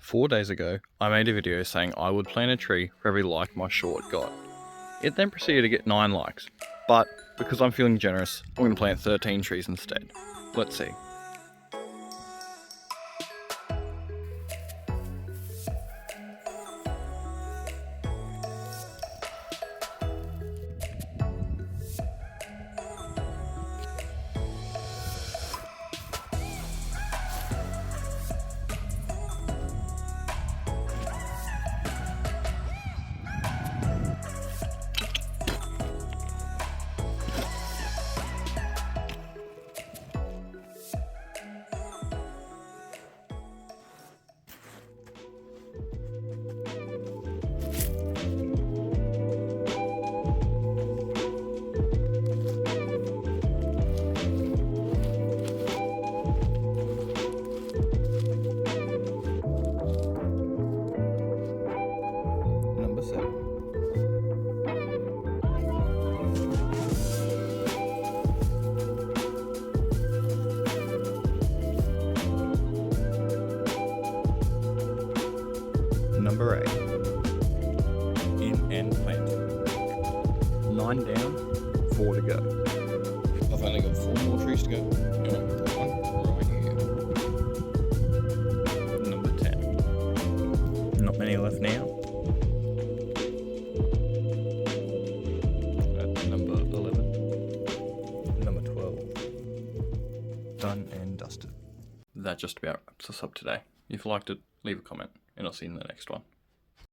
4 days ago, I made a video saying I would plant a tree for every like my short got. It then proceeded to get 9 likes, but because I'm feeling generous, I'm going to plant 13 trees instead. Let's see. Number 7. Number 8. In and planting. 9 down, 4 to go. I've only got 4 more trees to go, and I'm going to put one right here. Number 10. Not many left now. Number 11. Number 12. Done and dusted. That just about wraps us up today. If you liked it, leave a comment, and I'll see you in the next one.